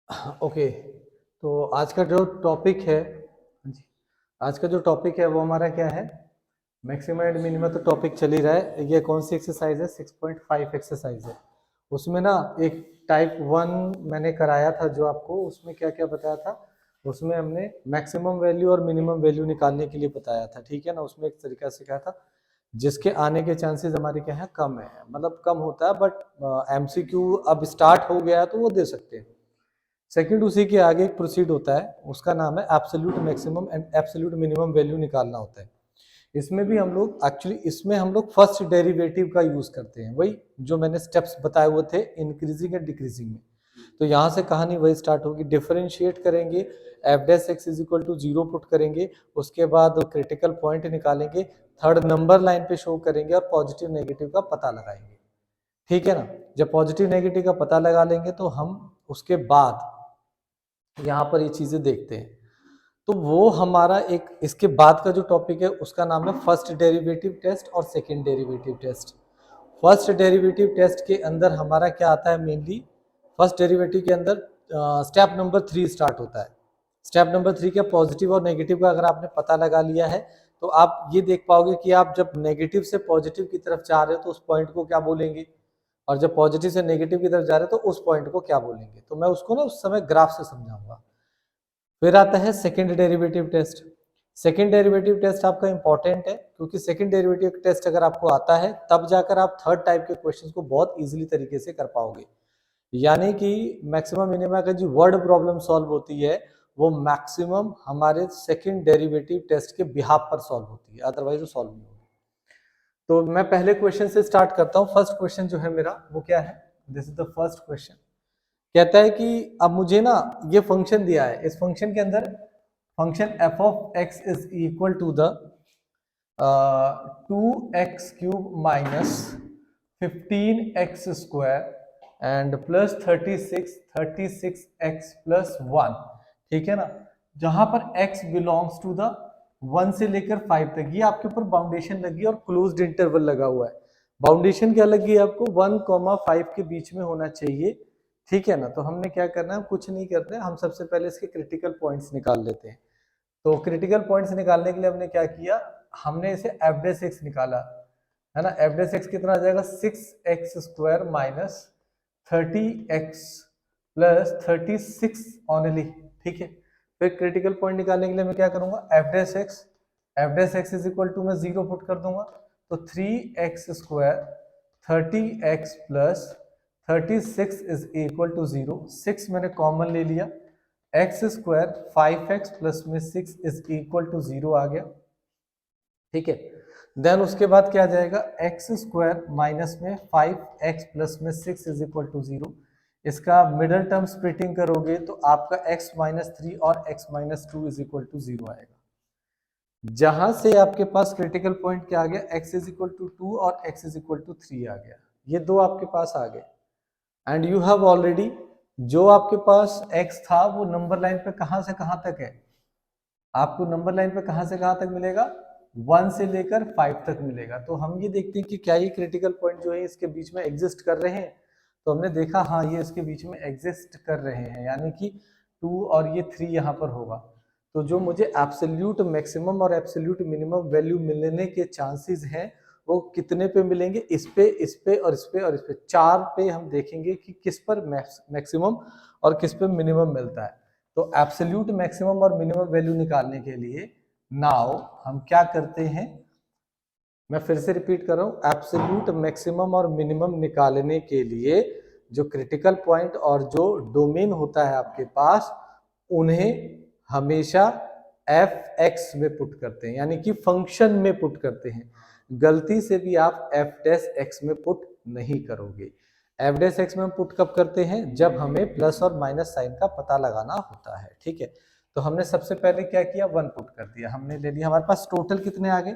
Okay. तो आज का जो टॉपिक है जी, आज का जो टॉपिक है वो हमारा क्या है? Maximum and minimum. तो टॉपिक चल ही रहा है। ये कौन सी एक्सरसाइज है? 6.5 एक्सरसाइज है। उसमें ना एक टाइप 1 मैंने कराया था जो आपको, उसमें क्या क्या बताया था? उसमें हमने मैक्सिमम वैल्यू और मिनिमम वैल्यू निकालने के लिए बताया था, ठीक है ना। उसमें एक तरीका सिखाया था जिसके आने के चांसेस हमारे क्या है, कम है, मतलब कम होता है, बट एमसीक्यू अब स्टार्ट हो गया है तो वो दे सकते हैं। सेकंड उसी के आगे एक प्रोसीड होता है, उसका नाम है absolute maximum and absolute minimum value निकालना होता है। इसमें भी हम लोग एक्चुअली इसमें हम लोग फर्स्ट डेरिवेटिव का यूज करते हैं, वही जो मैंने स्टेप्स बताए हुए थे इंक्रीजिंग एंड डिक्रीजिंग में। तो यहाँ से कहानी वही स्टार्ट होगी। डिफरेंशिएट करेंगे, F dash x is equal to 0 put करेंगे, उसके बाद क्रिटिकल पॉइंट निकालेंगे, थर्ड नंबर लाइन पे शो करेंगे और पॉजिटिव नेगेटिव का पता लगाएंगे, ठीक है ना। जब पॉजिटिव नेगेटिव का पता लगा लेंगे तो हम उसके बाद यहाँ पर ये चीजें देखते हैं। तो वो हमारा एक इसके बाद का जो टॉपिक है उसका नाम है फर्स्ट डेरिवेटिव टेस्ट और second derivative test. First derivative test के अंदर हमारा क्या आता है? मेनली फर्स्ट डेरिवेटिव के अंदर स्टेप नंबर 3 स्टार्ट होता है। स्टेप नंबर 3 का पॉजिटिव और नेगेटिव का अगर आपने पता लगा लिया है तो आप ये देख पाओगे कि आप जब नेगेटिव से पॉजिटिव की तरफ जा रहे हो तो उस पॉइंट को क्या बोलेंगे, और जब पॉजिटिव से नेगेटिव की तरफ जा रहे हो तो उस पॉइंट को क्या बोलेंगे। तो मैं उसको ना उस समय ग्राफ से समझाऊंगा। फिर आता है second derivative test. Second derivative test आपका इंपॉर्टेंट है क्योंकि सेकंड डेरिवेटिव टेस्ट अगर आपको आता है तब जाकर आप थर्ड टाइप के क्वेश्चंस को बहुत इजीली तरीके से कर पाओगे। यानी कि मैक्सिमम मिनिमम का जो वर्ड प्रॉब्लम सॉल्व होती है वो मैक्सिमम हमारे सेकंड डेरिवेटिव टेस्ट के बिहाफ पर सॉल्व होती है, अदरवाइज वो सॉल्व नहीं होगी। तो मैं पहले क्वेश्चन से स्टार्ट करता हूँ। फर्स्ट क्वेश्चन जो है मेरा वो क्या है? This is the first question. कहता है कि अब मुझे ना ये फंक्शन दिया है, इस फंक्शन के अंदर function F of X is equal to the 2x³ minus 15x² and plus 36x+1, ठीक है ना। जहां पर x बिलोंग्स टू द 1 से लेकर 5 तक, ये आपके ऊपर बाउंडेशन लगी और क्लोज्ड इंटरवल लगा हुआ है। बाउंडेशन क्या लगी है आपको? 1,5 के बीच में होना चाहिए, ठीक है ना। तो हमने क्या करना है? कुछ नहीं करते, हम सबसे पहले इसके क्रिटिकल पॉइंट्स निकाल लेते हैं। तो क्रिटिकल पॉइंट्स निकालने के लिए हमने क्या किया? हमने इसे एफ डैश एक्स निकाला, है ना। एफ डैश एक्स कितना आ जाएगा? 6x² minus 30x plus 36 only, ठीक है। फिर क्रिटिकल पॉइंट निकालने के लिए मैं क्या करूंगा? F dash x is equal to मैं 0 पुट कर दूंगा, तो 3x² 30x plus 36 is equal to 0। 6 मैंने कॉमन ले लिया, x² 5x प्लस में 6 इज इक्वल टू 0 आ गया, ठीक है। देन उसके बाद क्या आ जाएगा? x² माइनस में 5x प्लस में 6 इज इक्वल टू 0। इसका मिडल टर्म स्प्लिटिंग करोगे तो आपका x माइनस 3 और x minus 2 is equal to 0 आएगा। जहां से आपके पास क्रिटिकल पॉइंट क्या आ गया? x इज इक्वल टू 2 और x इज इक्वल टू 3 आ गया। ये दो आपके पास आ गए एंड यू हैव ऑलरेडी, जो आपके पास x था वो नंबर लाइन पे कहां से कहां तक है? आपको नंबर लाइन पे कहां से कहां तक मिलेगा? 1 से लेकर 5 तक मिलेगा। तो हम ये देखते हैं कि क्या ये क्रिटिकल पॉइंट जो है इसके बीच में एग्जिस्ट कर रहे हैं। तो हमने देखा हाँ, ये इसके बीच में एग्जिस्ट कर रहे हैं, यानी कि 2 और ये 3 यहाँ पर होगा। तो जो मुझे एब्सोल्यूट मैक्सिमम और एब्सोल्यूट मिनिमम वैल्यू मिलने के चांसेस हैं वो कितने पे मिलेंगे? इस पे, इस पे और इस पे और इस पे, 4 पे हम देखेंगे कि किस पर मैक्सिमम और किस पे मिनिमम मिलता है। तो एब्सोल्यूट मैक्सिमम और मिनिमम वैल्यू निकालने के लिए नाउ हम क्या करते हैं? मैं फिर से रिपीट कर रहा हूं, एब्सोल्यूट मैक्सिमम और मिनिमम निकालने के लिए जो क्रिटिकल पॉइंट और जो डोमेन होता है आपके पास, उन्हें हमेशा एफ एक्स में पुट करते हैं, यानी कि फंक्शन में पुट करते हैं। गलती से भी आप एफ डैश एक्स में पुट नहीं करोगे। एफ डैश एक्स में हम पुट कब करते हैं? जब हमें प्लस और माइनस साइन का पता लगाना होता है, ठीक है। तो हमने सबसे पहले क्या किया? 1 पुट कर दिया, हमने ले लिया। हमारे पास टोटल कितने आ गए?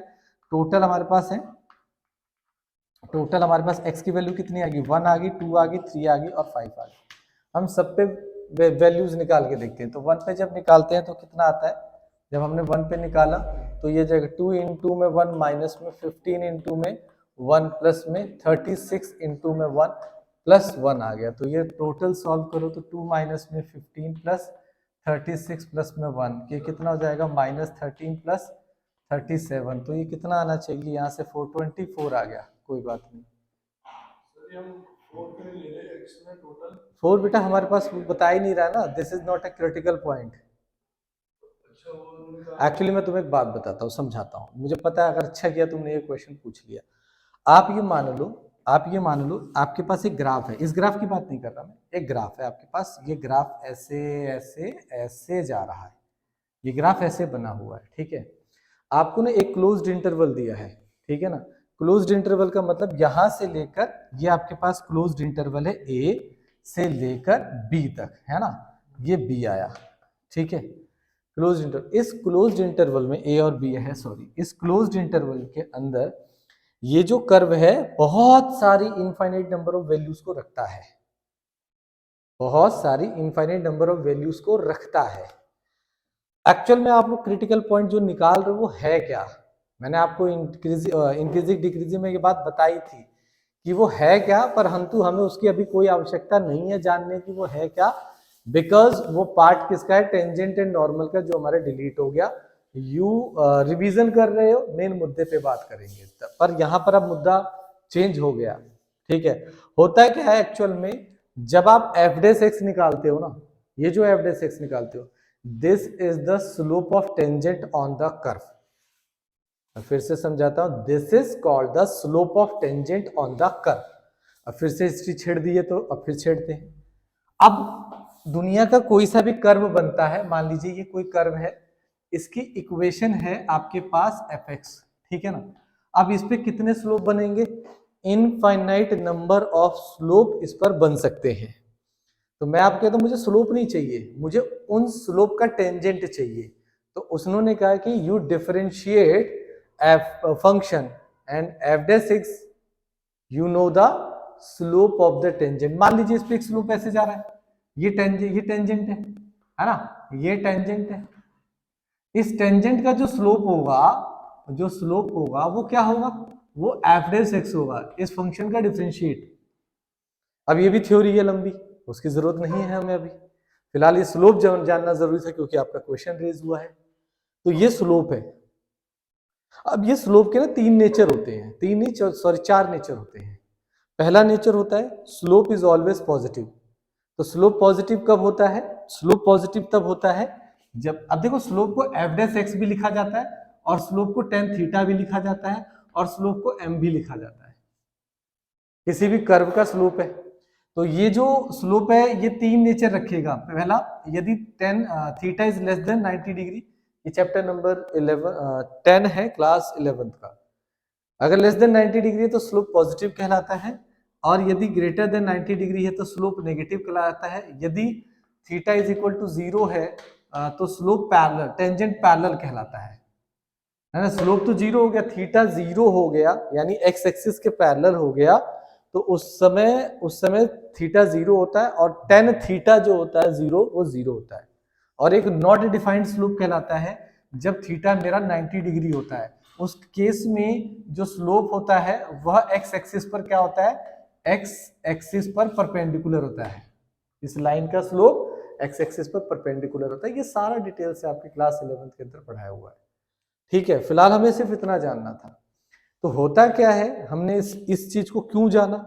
टोटल हमारे पास है, टोटल हमारे पास x की वैल्यू कितनी आ गई? 1 आ गई, 2 आ गई, 3 आ गई और 5 आ गई। हम सब पे वैल्यूज निकाल के देखते हैं। तो 1 पे जब निकालते हैं तो कितना आता है? जब हमने 1 पे निकाला तो ये जगह 2 इंटू में 1 माइनस में 15 इंटू में 1 प्लस में 36 इंटू में 1 +1 आ गया। तो ये टोटल सॉल्व करो तो 2 माइनस में 15 प्लस 36 प्लस में 1, ये कितना हो जाएगा -13 प्लस 37। तो ये कितना आना चाहिए यहाँ से 424 आ गया। कोई बात नहीं, 4 बेटा हमारे पास बता ही नहीं रहा ना, this is not a critical point. Actually मैं तुम्हें एक बात बताता हूँ, समझाता हूँ, मुझे पता है अगर अच्छा किया तुमने ये क्वेश्चन पूछ लिया। आप ये मान लो आपके पास एक ग्राफ है, इस ग्राफ की बात नहीं कर रहा मैं, एक ग्राफ है आपके पास, ये ग्राफ ऐसे ऐसे ऐसे जा रहा है, ये ग्राफ ऐसे बना हुआ है, ठीक है। आपको ना एक क्लोज्ड इंटरवल दिया है, ठीक है ना। क्लोज्ड इंटरवल का मतलब यहां से लेकर, ये आपके पास क्लोज्ड इंटरवल है ए से लेकर बी तक, है ना, ये बी आया, ठीक है। क्लोज्ड इंटरवल, इस क्लोज्ड इंटरवल में ए और बी है, सॉरी, इस क्लोज्ड इंटरवल के अंदर ये जो कर्व है बहुत सारी इनफाइनाइट नंबर ऑफ वैल्यूज को रखता है, बहुत सारी इनफाइनाइट नंबर ऑफ वैल्यूज को रखता है। एक्चुअल में आप लोग क्रिटिकल पॉइंट जो निकाल रहे हो वो है क्या, मैंने आपको इंक्रीजिंग डिक्रीजिंग में ये बात बताई थी कि वो है क्या, परंतु हमें उसकी अभी कोई आवश्यकता नहीं है जानने की वो है क्या, बिकॉज वो पार्ट किसका है, टेंजेंट एंड नॉर्मल का, जो हमारा डिलीट हो गया। यू रिवीजन कर रहे हो, मेन मुद्दे पे बात करेंगे, पर यहाँ पर अब मुद्दा चेंज हो गया, ठीक है। होता है क्या है एक्चुअल में, जब आप एफ डेस एक्स निकालते हो ना, ये जो एफ डेस एक्स निकालते हो, this is the slope of tangent on the curve. फिर से समझाता हूं, this is called the slope of tangent on the curve. अब फिर से हिस्ट्री छेड़ दी है तो अब फिर छेड़ते हैं। अब दुनिया का कोई सा भी कर्व बनता है, मान लीजिए ये कोई कर्व है, इसकी इक्वेशन है आपके पास एफ एक्स, ठीक है ना। अब इस पे कितने स्लोप बनेंगे, इनफाइनाइट नंबर ऑफ स्लोप इस पर बन सकते हैं। तो मैं आपको कहता हूं मुझे स्लोप नहीं चाहिए, मुझे उन स्लोप का टेंजेंट चाहिए। तो उसने कहा कि you differentiate F function and F dash X, you know the slope of the tangent. मान लीजिए इस पे एक स्लोप ऐसे जा रहा है, ये टेंजेंट है ना, ये टेंजेंट है। इस टेंजेंट का जो स्लोप होगा वो क्या होगा, वो एफ डेस एक्स होगा, इस फंक्शन का डिफरेंशिएट। अब ये भी थ्योरी है लंबी, उसकी जरूरत नहीं है हमें अभी, फिलहाल ये स्लोप जानना जरूरी था क्योंकि आपका क्वेश्चन रेज हुआ है। तो ये स्लोप है। अब ये स्लोप के ना 3 नेचर होते हैं, 3 नहीं सॉरी 4 नेचर होते हैं। पहला नेचर होता है स्लोप इज ऑलवेज पॉजिटिव। तो स्लोप पॉजिटिव कब होता है, स्लोप पॉजिटिव तब होता है जब, अब देखो स्लोप को एफ डेस एक्स भी लिखा जाता है, और स्लोप को टेन थीटा भी लिखा जाता है, और स्लोप को एम भी लिखा जाता है, किसी भी कर्व का स्लोप है। तो ये जो स्लोप है ये 3 नेचर रखेगा। पहला, यदि tan theta is less than 90 degree, ये चैप्टर नंबर 10 है क्लास 11th का, अगर लेस देन 90 डिग्री है तो स्लोप पॉजिटिव कहलाता है, और यदि ग्रेटर देन 90 डिग्री है तो स्लोप नेगेटिव कहलाता है। यदि थीटा इज इक्वल टू 0 है तो स्लोप पैरेलल, टेंजेंट पैरेलल कहलाता है ना। स्लोप तो 0 हो गया, थीटा 0 हो गया, यानी एक्स एक्सिस के पैरेलल हो गया, तो उस समय थीटा 0 होता है, और टेन थीटा जो होता है 0 वो 0 होता है। और एक नॉट डिफाइंड स्लोप कहलाता है जब थीटा मेरा 90 डिग्री होता है, उस केस में जो स्लोप होता है वह एक्स एक्सिस पर क्या होता है, एक्स एक्सिस पर परपेंडिकुलर होता है। इस लाइन का स्लोप एक्स एक्सिस पर परपेंडिकुलर होता है। ये सारा डिटेल से आपकी क्लास 11th के अंदर पढ़ाया हुआ है, ठीक है। फिलहाल हमें सिर्फ इतना जानना था। तो होता क्या है, हमने इस चीज को क्यों जाना,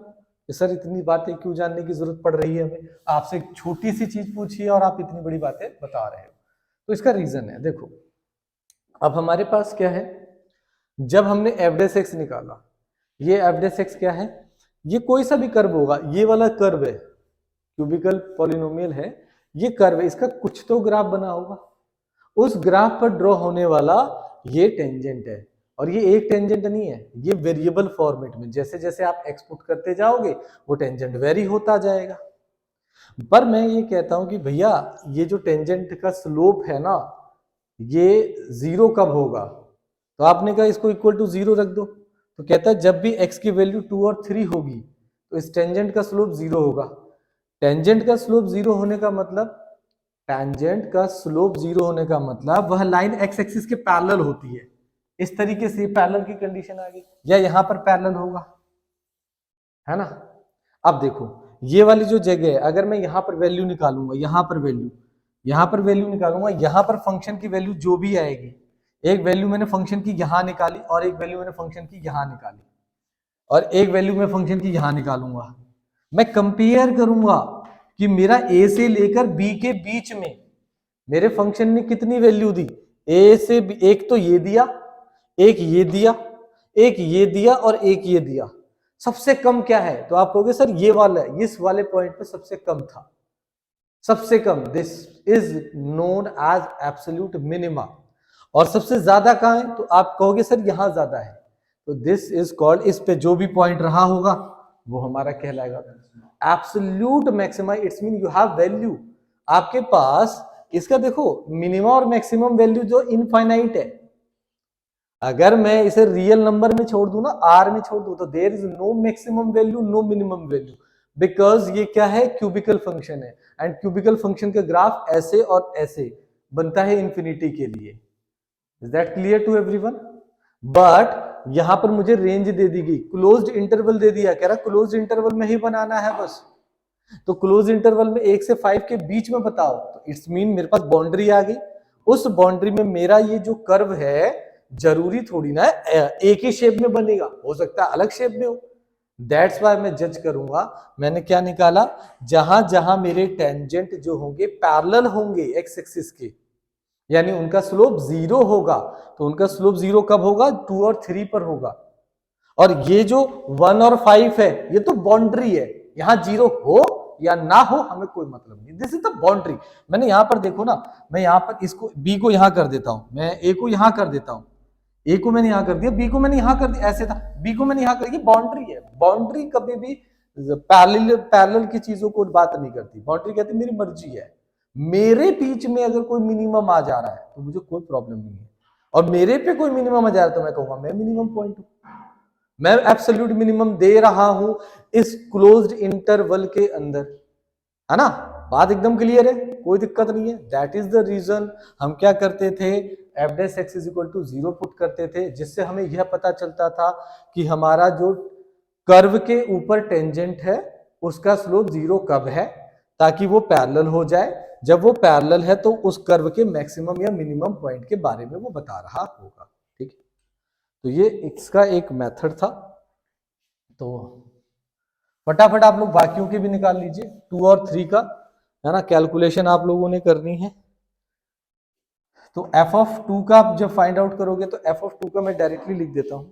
सर इतनी बातें क्यों जानने की जरूरत पड़ रही है हमें, आपसे एक छोटी सी चीज पूछी है और आप इतनी बड़ी बातें बता रहे हो। तो इसका रीजन है, देखो अब हमारे पास क्या है, जब हमने एफ डेस एक्स निकाला, ये एफ डेस एक्स क्या है, ये कोई सा भी कर्व होगा, ये वाला कर्व है, क्यूबिकल पॉलिनोमियल है, ये कर्व है, इसका कुछ तो ग्राफ बना होगा, उस ग्राफ पर ड्रॉ होने वाला ये टेंजेंट है। और ये एक टेंजेंट नहीं है, ये वेरिएबल फॉर्मेट में, जैसे जैसे आप एक्सपुट करते जाओगे वो टेंजेंट वेरी होता जाएगा। पर मैं ये कहता हूं कि भैया ये जो टेंजेंट का स्लोप है ना, ये 0 कब होगा, तो आपने कहा इसको इक्वल टू 0 रख दो, तो कहता है जब भी x की वैल्यू 2 और 3 होगी तो इस टेंजेंट का स्लोप 0 होगा। टेंजेंट का स्लोप 0 होने का मतलब, टेंजेंट का स्लोप 0 होने का मतलब वह लाइन एक्स एक्सिस के पैरेलल होती है। इस तरीके से पैरेलल की कंडीशन आ गई, या यहां पर पैरेलल होगा, है ना। अब देखो ये वाली जो जगह है, अगर मैं यहाँ पर वैल्यू निकालूंगा, यहाँ पर वैल्यू निकालूंगा, यहाँ पर फंक्शन की वैल्यू जो भी आएगी, एक वैल्यू मैंने फंक्शन की यहाँ निकाली और एक वैल्यू मैंने फंक्शन की यहाँ निकाली और एक वैल्यू मैं फंक्शन की यहाँ निकालूंगा, मैं कंपेयर करूंगा कि मेरा ए से लेकर बी के बीच में मेरे फंक्शन ने कितनी वैल्यू दी। ए से बी, एक तो ये दिया, एक ये दिया, एक ये दिया और एक ये दिया, सबसे कम क्या है? तो आप कहोगे सर ये वाला है, इस वाले पॉइंट पे सबसे कम था, सबसे कम, this is known as absolute minima. और सबसे ज्यादा कहां है? तो आप कहोगे सर यहां ज्यादा है, तो दिस इज कॉल्ड, इस पे जो भी पॉइंट रहा होगा वो हमारा कहलाएगा absolute maxima. It's mean you have value, आपके पास इसका देखो मिनिमम और मैक्सिमम वैल्यू जो इनफाइनाइट है, अगर मैं इसे रियल नंबर में छोड़ दूं ना, आर में छोड़ दूं, तो there is no maximum value, no minimum value, because ये क्या है? क्यूबिकल फंक्शन है, एंड क्यूबिकल फंक्शन का ग्राफ ऐसे और ऐसे बनता है इंफिनिटी के लिए। Is that clear to everyone? But यहां पर मुझे रेंज दे दी गई, क्लोज्ड इंटरवल दे दिया, कह रहा क्लोज्ड इंटरवल में ही बनाना है बस, तो क्लोज इंटरवल में 1 से 5 के बीच में बताओ, तो इट्स मीन मेरे पास बाउंड्री आ गई, उस बाउंड्री में मेरा ये जो कर्व है जरूरी थोड़ी ना एक ही शेप में बनेगा, हो सकता है अलग शेप में हो। दैट्स वाई मैं जज करूंगा, मैंने क्या निकाला, जहां जहां मेरे टेंजेंट जो होंगे पैरेलल होंगे एक्स एक्सिस के, यानी उनका स्लोप 0 होगा, तो उनका स्लोप 0 कब होगा? 2 और 3 पर होगा। और ये जो 1 और 5 है ये तो बाउंड्री है, यहां 0 हो या ना हो हमें कोई मतलब नहीं, दिस इज द बाउंड्री। मैंने यहां पर देखो ना, मैं यहां पर इसको बी को यहां कर देता हूं, मैं ए को यहां कर देता हूं, ए को मैंने यहां कर दिया, बी को मैंने यहां कर दिया, ऐसे था, बी को मैंने यहां कर दिया, बाउंड्री है। बाउंड्री कभी भी पैरेलल की चीजों को बात नहीं करती, बाउंड्री कहती मेरी मर्जी है, मेरे बीच में अगर कोई मिनिमम आ जा रहा है तो मुझे कोई प्रॉब्लम नहीं है, और मेरे पे कोई मिनिमम आ जा रहा है तो मैं कहूंगा मैं मिनिमम पॉइंट हूं, मैं एब्सोल्यूट मिनिमम दे रहा हूं इस क्लोज्ड इंटरवल के अंदर, है ना? बात एकदम क्लियर है, कोई दिक्कत नहीं है। दैट इज द रीजन हम क्या करते थे, F dash x is equal to 0 put करते थे, जिससे हमें यह पता चलता था कि हमारा जो कर्व के ऊपर टेंजेंट है उसका स्लोप 0 कब है, ताकि वो पैरेलल हो जाए, जब वो पैरेलल है तो उस कर्व के मैक्सिमम या मिनिमम पॉइंट के बारे में वो बता रहा होगा। ठीक है, तो ये इसका एक मेथड था। तो फटाफट आप लोग बाकियों के भी निकाल लीजिए, 2 और 3 का, है ना, कैलकुलेशन आप लोगों ने करनी है। तो एफ ऑफ 2 का आप जब फाइंड आउट करोगे तो एफ ऑफ 2 का मैं डायरेक्टली लिख देता हूं,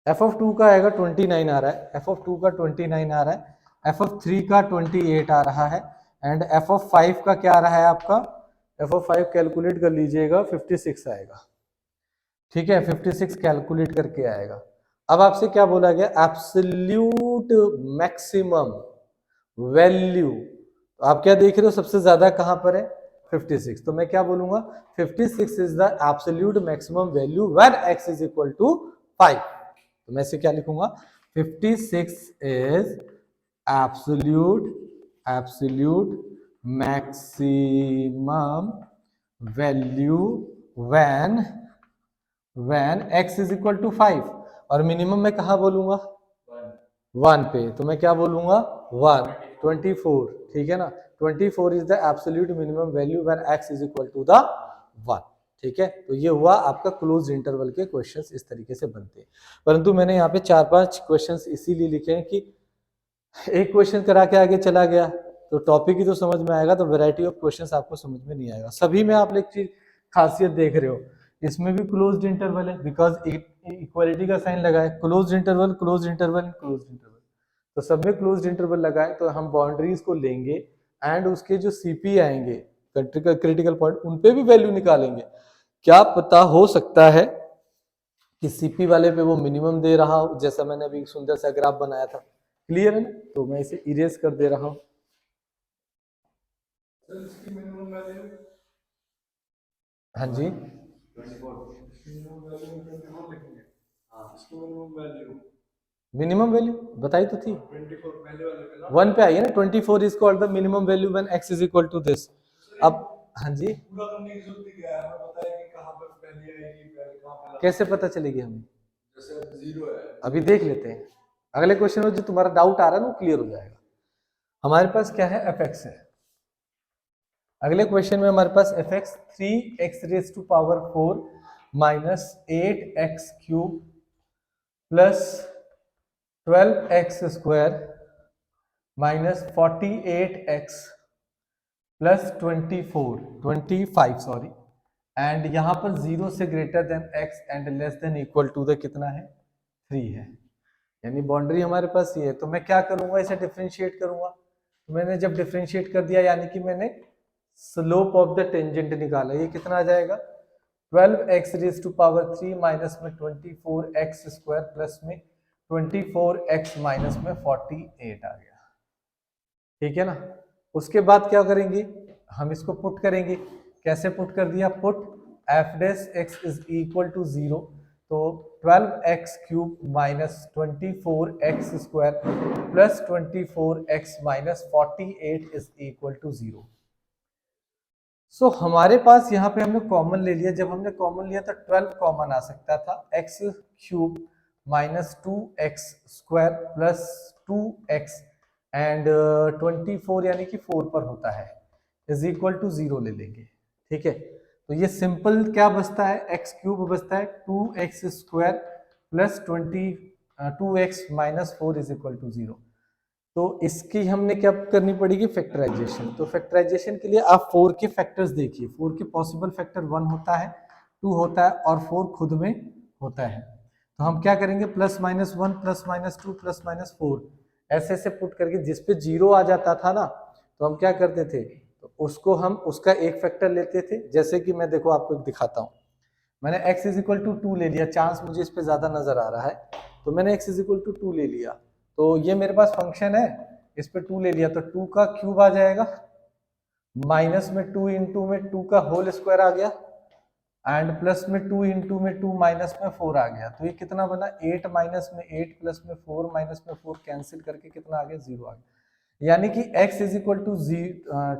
एफ ऑफ 2 का आएगा 29 आ रहा है, एफ ऑफ 2 का 29 आ रहा है, एफ ऑफ 3 का 28 आ रहा है, एंड एफ ऑफ 5 का क्या आ रहा है आपका, एफ ऑफ 5 कैलकुलेट कर लीजिएगा 56 आएगा। ठीक है, 56 कैलकुलेट करके आएगा। अब आपसे क्या बोला गया, एब्सोल्यूट मैक्सिमम वैल्यू, तो आप क्या देख रहे हो सबसे ज्यादा कहां पर है, 56, तो मैं क्या बोलूंगा, 56 is the absolute maximum value when x is equal to 5, तो मैं इसे क्या लिखूंगा, 56 is absolute maximum value when x is equal to 5, और मिनिमम मैं कहा बोलूंगा 1 पे, तो मैं क्या बोलूंगा 1, 24, ठीक है ना, 24 is the absolute minimum value when x is equal to the 1। ठीक है, तो ये हुआ आपका क्लोज इंटरवल के क्वेश्चंस, इस तरीके से बनते हैं। परंतु मैंने यहाँ पे 4-5 क्वेश्चंस इसीलिए लिखे हैं कि एक क्वेश्चन करा के आगे चला गया तो टॉपिक ही तो समझ में आएगा, तो वैरायटी ऑफ क्वेश्चंस आपको समझ में नहीं आएगा। सभी में आप एक चीज खासियत देख रहे हो, इसमें भी क्लोज्ड इंटरवल है, बिकॉज इक्वालिटी का साइन लगा है, closed interval closed interval closed interval, तो सब में क्लोज्ड इंटरवल लगा है, तो हम बाउंड्रीज को लेंगे एंड उसके जो सीपी आएंगे क्रिटिकल पॉइंट, उन पे भी वैल्यू निकालेंगे। क्या पता हो सकता है कि सीपी वाले पे वो मिनिमम दे रहा हो, जैसा मैंने अभी सुंदर सा ग्राफ बनाया था। क्लियर है ना? तो मैं इसे इरेज कर दे रहा हूं। हाँ जी, मिनिमम वैल्यू बताई तो थी, 1 पे आई है ना, 24 is called the minimum value when x is equal to this. अब हाँ जी, पूरा करने की जरूरत क्या है, हमें बताया कि कहां पर पहले आएगी, पहले कहां पे, कैसे पता चलेगी हमें, जैसे 0 है। अभी देख लेते हैं, अगले क्वेश्चन में जो तुम्हारा डाउट आ रहा है ना वो क्लियर हो जाएगा। हमारे पास क्या है, एफ एक्स है। अगले क्वेश्चन में हमारे पास F X 3x⁴ minus 8x³ plus 12x² minus 48x plus 25 sorry, and यहाँ पर 0 से greater than x and less than equal to the कितना है, 3 है। यानी बाउंड्री हमारे पास ये है। तो मैं क्या करूंगा, इसे डिफरेंशिएट करूंगा। तो मैंने जब डिफरेंशिएट कर दिया यानी कि मैंने स्लोप ऑफ द टेंजेंट निकाला, ये कितना आ जाएगा 12x⁴ माइनस में 24x² प्लस में 24x माइनस में 48 आ गया, ठीक है ना। उसके बाद क्या करेंगे, हम इसको पुट करेंगे। कैसे पुट कर दिया, put f(x) is equal to 0, तो 12x³ minus 24x² plus 24x minus 48 is equal to 0। So हमारे पास यहाँ पे हमने कॉमन ले लिया। जब हमने कॉमन लिया तो 12 कॉमन आ सकता था, x³ minus 2x² plus 2x and 24 यानी कि 4 पर होता है इज इक्वल टू 0 ले लेंगे, ठीक है। तो ये सिंपल क्या बचता है, x³ बचता है 2x² plus 2x minus 4 is equal to 0। तो इसकी हमने क्या करनी पड़ेगी, फैक्टराइजेशन। तो फैक्टराइजेशन के लिए आप 4 के फैक्टर्स देखिए। 4 के पॉसिबल फैक्टर 1 होता है, 2 होता है और 4 खुद में होता है। तो हम क्या करेंगे, plus minus 1 plus minus 2 plus minus 4 ऐसे ऐसे पुट करके, जिस पे 0 आ जाता था ना तो हम क्या करते थे, तो उसको हम उसका एक फैक्टर लेते थे। जैसे कि मैं देखो आपको दिखाता हूँ, मैंने x इज इक्वल टू 2 ले लिया, चांस मुझे इस पे ज्यादा नजर आ रहा है, तो मैंने x इज इक्वल टू 2 ले लिया। तो ये मेरे पास फंक्शन है, इस पे 2 ले लिया तो 2 का क्यूब आ जाएगा, माइनस में 2 इंटू में 2 का होल स्क्वायर आ गया, एंड प्लस में 2 इंटू में 2 माइनस में 4 आ गया। तो ये कितना बना, 8 माइनस में 8 प्लस में 4 माइनस में 4 कैंसिल करके कितना आ गया, 0 आ गया। यानी कि x इज इक्वल टू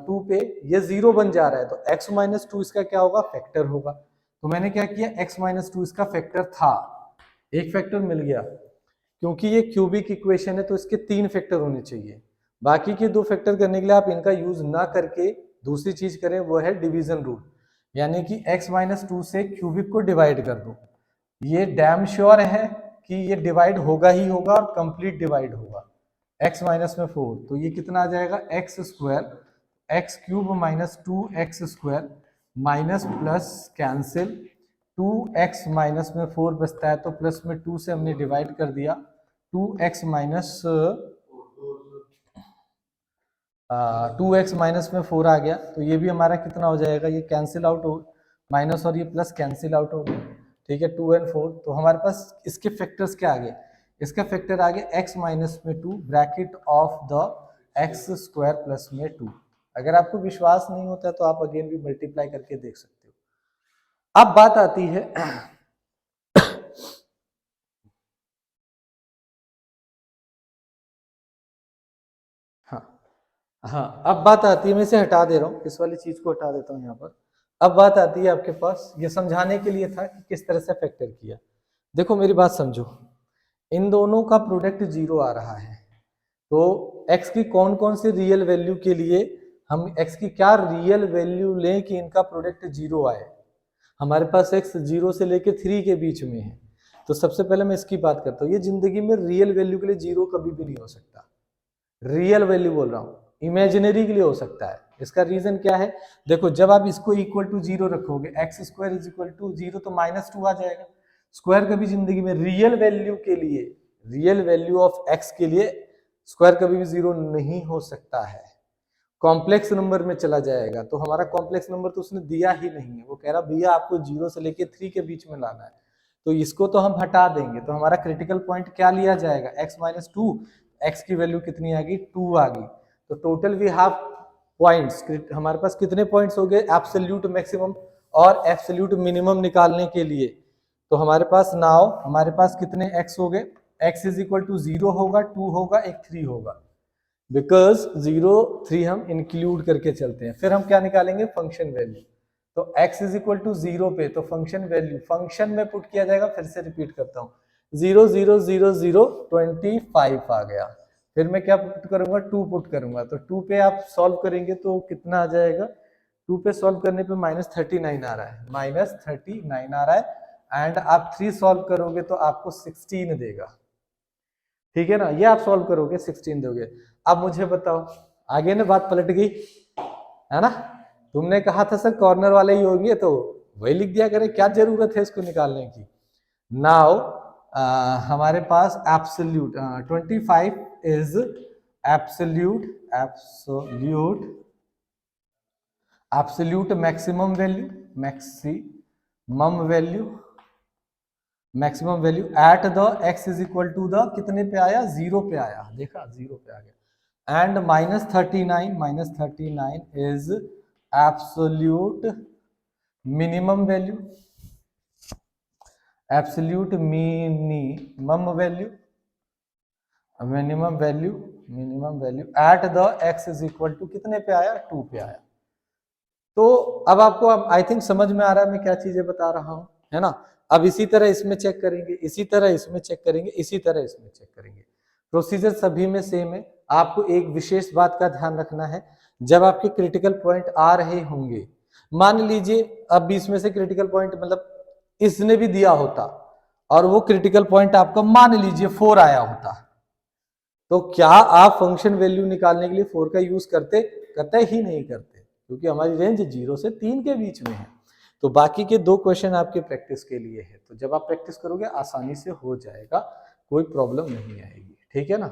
2 पे ये 0 बन जा रहा है, तो x माइनस 2 इसका क्या होगा, फैक्टर होगा। तो मैंने क्या किया, x माइनस 2 इसका फैक्टर था, एक फैक्टर मिल गया। क्योंकि ये क्यूबिक इक्वेशन है तो इसके 3 फैक्टर होने चाहिए। बाकी के 2 फैक्टर करने के लिए आप इनका यूज ना करके दूसरी चीज करें, वो है डिवीजन रूल। यानी कि x माइनस 2 से क्यूबिक को डिवाइड कर दो। ये डैम श्योर है कि ये डिवाइड होगा ही होगा और कंप्लीट डिवाइड होगा। x माइनस में 4, तो ये कितना आ जाएगा, x² minus 2x² minus plus cancel 2x minus में 4 बचता है, तो प्लस में 2 से हमने डिवाइड कर दिया, 2x माइनस 2x माइनस में 4 आ गया। तो ये भी हमारा कितना हो जाएगा, ये कैंसिल आउट हो, माइनस और ये प्लस कैंसिल आउट हो गया, ठीक है, 2 और 4। तो हमारे पास इसके फैक्टर्स क्या आ गए, इसका फैक्टर आ गया x माइनस में 2 bracket of the x² plus में 2। अगर आपको विश्वास नहीं होता है तो आप अगेन भी मल्टीप्लाई करके देख सकते हो। अब बात आती है हाँ, अब बात आती है, मैं इसे हटा दे रहा हूँ, इस वाली चीज को हटा देता हूँ यहाँ पर। अब बात आती है आपके पास, ये समझाने के लिए था कि किस तरह से फैक्टर किया। देखो मेरी बात समझो, इन दोनों का प्रोडक्ट 0 आ रहा है, तो x की कौन कौन सी रियल वैल्यू के लिए हम x की क्या रियल वैल्यू लें कि इनका प्रोडक्ट 0 आए। हमारे पास x 0 से लेके 3 के बीच में है, तो सबसे पहले मैं इसकी बात करता हूँ। ये जिंदगी में रियल वैल्यू के लिए 0 कभी भी नहीं हो सकता, रियल वैल्यू बोल रहा हूँ, इमेजिनरी के लिए हो सकता है। इसका रीजन क्या है, देखो जब आप इसको इक्वल टू 0 रखोगे, x² इज इक्वल टू 0, तो माइनस 2 आ जाएगा। स्क्वायर कभी जिंदगी में रियल वैल्यू के लिए, रियल वैल्यू ऑफ x के लिए स्क्वायर कभी भी 0 नहीं हो सकता है, कॉम्प्लेक्स नंबर में चला जाएगा। तो हमारा कॉम्प्लेक्स नंबर तो उसने दिया ही नहीं है, वो कह रहा भैया आपको 0 से लेके 3 के बीच में लाना है, तो इसको तो हम हटा देंगे। तो हमारा क्रिटिकल पॉइंट क्या लिया जाएगा, x माइनस 2, x की वैल्यू कितनी आ गई, 2 आ गई। तो टोटल वी हैव पॉइंट्स, हमारे पास कितने पॉइंट्स हो गए, एब्सोल्यूट मैक्सिमम और एब्सोल्यूट मिनिमम निकालने के लिए। तो हमारे पास नाउ हमारे पास कितने x हो गए, x इज इक्वल टू 0 होगा, 2 होगा, एक 3 होगा, बिकॉज 0 3 हम इंक्लूड करके चलते हैं। फिर हम क्या निकालेंगे, फंक्शन वैल्यू। तो x इज इक्वल टू 0 पे तो फंक्शन वैल्यू फंक्शन में पुट किया जाएगा। फिर से रिपीट करता हूँ, 0.00025 आ गया। फिर मैं क्या पुट करूंगा, 2 पुट करूंगा, तो 2 पे आप सॉल्व करेंगे तो कितना आ जाएगा, 2 पे सॉल्व करने पे -39 आ रहा है, -39 आ रहा है। एंड आप 3 सॉल्व करोगे तो आपको 16 देगा, ठीक है ना, ये आप सॉल्व करोगे 16 दोगे। अब मुझे बताओ, आगे ना बात पलट गई है ना, तुमने कहा था सर कॉर्नर वाले ही होंगे तो वही लिख दिया करें, क्या जरूरत है इसको निकालने की। नाउ हमारे पास absolute 25 is absolute maximum value at the x is equal to the कितने पे आया, 0 पे आया, देखा 0 पे आ गया। And -39 is absolute minimum value at the x is equal to कितने पे आया, 2 पे आया। तो अब आपको आई थिंक समझ में आ रहा है मैं क्या चीजें बता रहा हूं, है ना। अब इसी तरह इसमें चेक करेंगे, इसी तरह इसमें चेक करेंगे, इसी तरह इसमें चेक करेंगे। प्रोसीजर सभी में सेम है। आपको एक विशेष बात का ध्यान रखना है, जब आपके क्रिटिकल पॉइंट आ रहे होंगे, मान लीजिए अब इसमें से क्रिटिकल पॉइंट मतलब इसने भी दिया होता और वो क्रिटिकल पॉइंट आपका मान लीजिए 4 आया होता, तो क्या आप फंक्शन वैल्यू निकालने के लिए 4 का यूज करते ही नहीं करते, क्योंकि हमारी रेंज 0 से 3 के बीच में है। तो बाकी के 2 क्वेश्चन आपके प्रैक्टिस के लिए है, तो जब आप प्रैक्टिस करोगे आसानी से हो जाएगा, कोई प्रॉब्लम नहीं आएगी, ठीक है ना।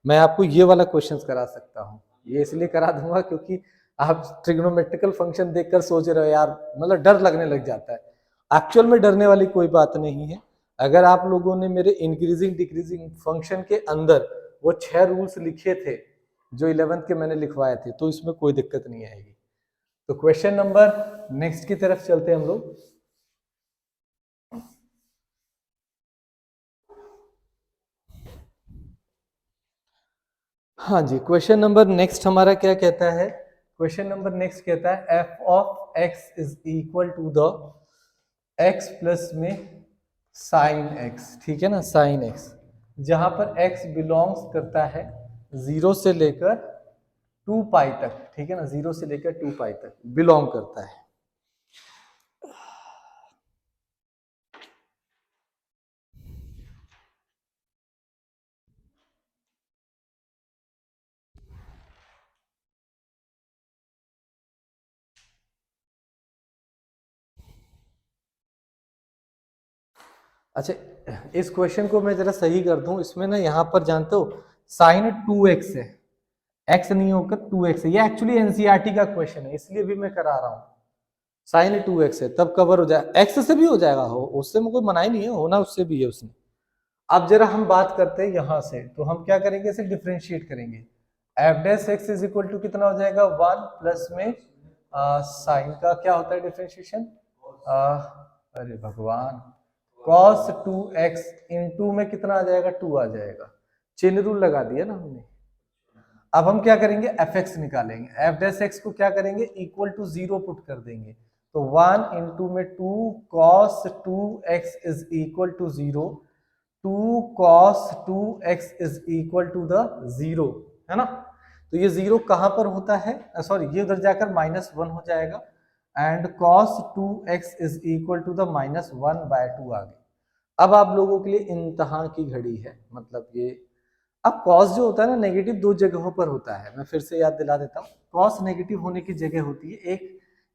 मैं आपको ये वाला क्वेश्चन करा सकता हूँ, ये इसलिए करा दूंगा क्योंकि आप ट्रिग्नोमेट्रिकल फंक्शन देखकर सोच रहे हो यार, मतलब डर लगने लग जाता है। एक्चुअल में डरने वाली कोई बात नहीं है। अगर आप लोगों ने मेरे इंक्रीजिंग डिक्रीजिंग फंक्शन के अंदर वो 6 रूल्स लिखे थे जो 11th के मैंने लिखवाए थे, तो इसमें कोई दिक्कत नहीं आएगी। तो क्वेश्चन नंबर नेक्स्ट की तरफ चलते हैं हम लोग। हाँ जी, क्वेश्चन नंबर नेक्स्ट हमारा क्या कहता है, क्वेश्चन नंबर नेक्स्ट कहता है f of x is equal to the x plus में साइन x, ठीक है ना, साइन x, जहां पर x बिलोंग्स करता है 0 से लेकर 2 पाई तक, ठीक है ना, 0 से लेकर 2 पाई तक बिलोंग करता है। अच्छा, इस क्वेश्चन को मैं जरा सही कर दूं, इसमें ना यहां पर जानते हो साइन 2x है, x नहीं होकर 2x है, ये एक्चुअली एनसीईआरटी का क्वेश्चन है, इसलिए भी मैं करा रहा हूं। साइन 2x है तब कवर हो जाएगा, x से भी हो जाएगा, हो उससे कोई मना ही नहीं है, होना उससे भी है उसने। अब जरा हम बात करते हैं यहां से, तो हम क्या करेंगे, इसे डिफरेंशिएट करेंगे। F dash x is equal to कितना हो जाएगा, 1 प्लस में साइन का क्या होता है डिफरेंशिएशन, अरे भगवान, cos 2x इनटू में कितना आ जाएगा, 2 आ जाएगा, चेन रूल लगा दिया ना हमने। अब हम क्या करेंगे, एफ एक्स निकालेंगे, एफ डैश एक्स को क्या करेंगे, इक्वल टू 0 पुट कर देंगे, तो 1 इंटू में 2 cos 2x is equal to 0, 2 cos 2x is equal to the 0, है ना। तो ये 0 कहां पर होता है, सॉरी ये उधर जाकर -1 हो जाएगा, and cos 2x is equal to the -1/2 आ गई। अब आप लोगों के लिए इंतहा की घड़ी है, मतलब ये अब कॉस जो होता है ना, नेगेटिव 2 जगहों पर होता है, मैं फिर से याद दिला देता हूँ। कॉस नेगेटिव होने की जगह होती है,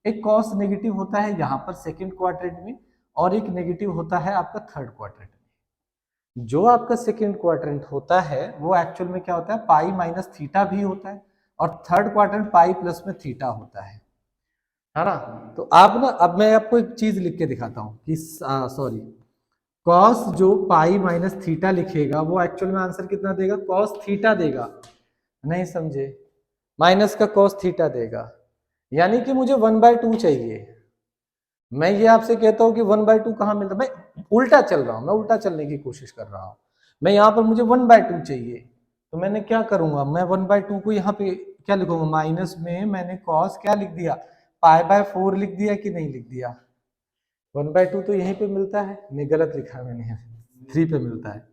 एक कॉस नेगेटिव होता है यहाँ पर सेकंड क्वाड्रेंट में, और एक नेगेटिव होता है आपका थर्ड क्वाड्रेंट में। जो आपका सेकंड क्वाड्रेंट होता है वो एक्चुअल में क्या होता है, पाई माइनस थीटा भी होता है, और थर्ड क्वाड्रेंट पाई प्लस में थीटा होता है ना। तो आप ना, अब मैं आपको एक चीज लिख के दिखाता हूँ कि सॉरी, कॉस जो पाई माइनस थीटा लिखेगा वो एक्चुअल में आंसर कितना देगा, कॉस थीटा देगा, नहीं समझे, माइनस का कॉस थीटा देगा, यानी कि मुझे 1/2 चाहिए। मैं ये आपसे कहता हूं कि 1/2 कहां मिलता है, मैं उल्टा चल रहा हूं, मैं उल्टा चलने की कोशिश कर रहा हूं, मैं यहां पर मुझे 1/2 चाहिए, तो मैंने क्या करूंगा, मैं 1/2 को यहाँ पे क्या लिखूंगा, माइनस में मैंने कॉस क्या लिख दिया, पाई/4 लिख दिया कि नहीं लिख दिया, 1/2 तो यहीं पे मिलता है, नहीं गलत लिखा मैंने, 3 पे मिलता है,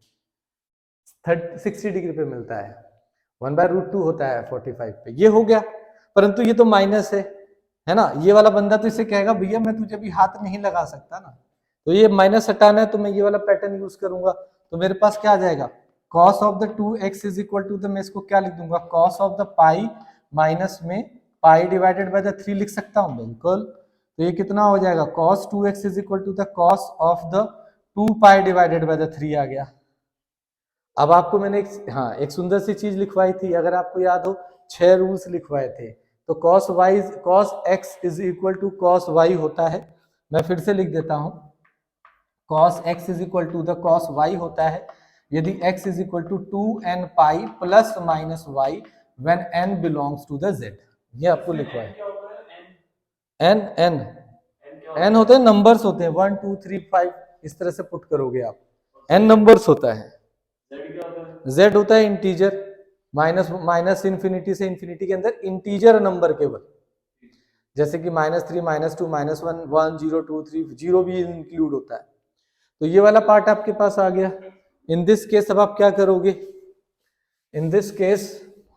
60 डिग्री पे मिलता है, 1/√2 होता है 45 पे। ये हो गया, परंतु ये तो माइनस है ना। ये वाला बंदा तो इसे कहेगा भैया मैं तुझे भी हाथ नहीं लगा सकता ना, तो ये माइनस हटाना है तो मैं ये वाला पैटर्न यूज करूंगा। तो मेरे पास क्या आ जाएगा, cos of the 2x is equal to the, मैं इसको क्या लिख दूंगा, cos of the pi minus में पाई डिवाइडेड बाय द 3 लिख सकता हूं, बिल्कुल। तो ये कितना हो जाएगा, cos 2x is equal to the cos of the 2 pi divided by the 3 आ गया। अब आपको मैंने एक सुंदर सी चीज लिखवाई थी, अगर आपको याद हो 6 रूल्स लिखवाए थे। तो cos x is equal to cos y होता है, मैं फिर से लिख देता हूं, cos x is equal to the cos y होता है यदि x is equal to 2n pi plus minus y when n belongs to the z। ये आपको लिखवाए, n n n होते हैं नंबर्स, होते हैं 1 2 3 5, इस तरह से पुट करोगे आप, n नंबर्स होता है। z होता है इंटीजर, माइनस इन्फिनिटी से इन्फिनिटी के अंदर इंटीजर नंबर केवल, जैसे कि -3 -2 -1 1 0 2 3 0 भी इंक्लूड होता है। तो ये वाला पार्ट आपके पास आ गया। इन दिस केस अब आप क्या करोगे, इन दिस केस